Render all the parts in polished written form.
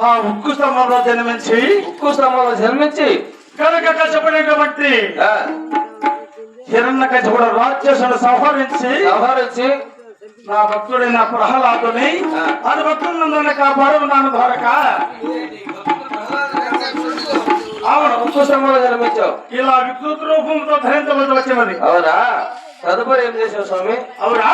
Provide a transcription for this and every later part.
ఆ ఉక్కు స్తంభంలో జన్మించి కనుక కష్టపడినటువంటి హిరణ్య కశపుడు రాక్షసుడు సంహరించి నా భక్తుడైన ప్రహ్లాదుని అది భక్తులందరినీ కాపాడు నాను ద్వారక. అవును, ఉక్కు స్తంభంలో జన్మించావు. ఇలా వికృత రూపంతో ధరించవలసి వచ్చినది. అవునా? తదుపరి ఏం చేసావు స్వామి? అవునా?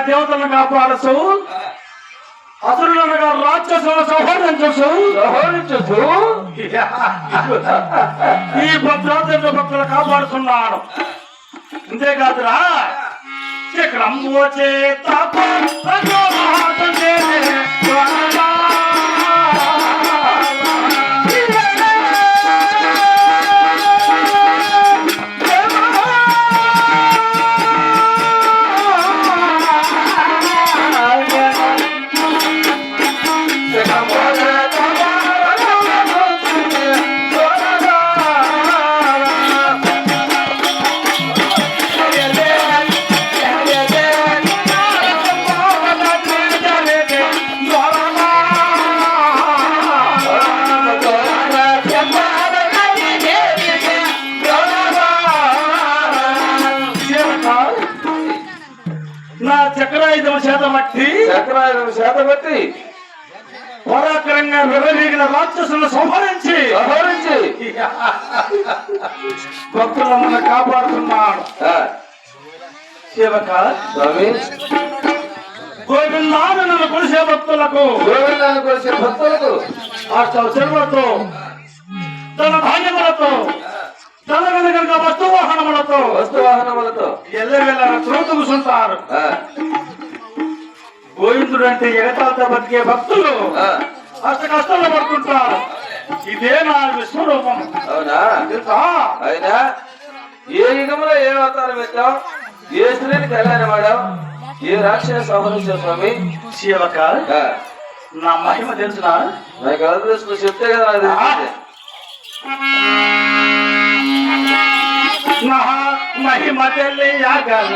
దేవతలను కాపాడచ్చు, అసురులనగా రాక్షసులను సంహరించచ్చు. ఈ భద్రాద్రి భక్తులు కాపాడుతున్నాడు. అంతేకాదురా చక్రంబో చేత నా చక్రాయుధం చేత బట్టి పరాక్రంగా విర్రవీగిన రాక్షసులను సంహరించి భక్తులను కాపాడుతున్నాడు. సేవక గోవిందాను కొలిసే భక్తులకు అష్టవ చెరువులతో తన ధాన్యములతో తన వెనుక వస్తువాహనములతో ఎల్లవెల్ల త్రోతుకుంటారు. గోవిందుడు అంటే ఎగతాలతో బతికే భక్తులు అష్ట కష్టాలు పడుతుంటారు. ఇదే నా విశ్వరూపం. అవునా? అయినా ఏ యుగంలో ఏ అవతారం ఎత్తావు, ఏ స్త్రీని కళ్యాణం ఆడావు, ఏ రాక్షస సంహరించావు స్వామి? శివక నా మహిమ తెలుసునా? నాకు ఎలా తెలుసు? చెప్తే కదా నాకు మహిమ తెలియగల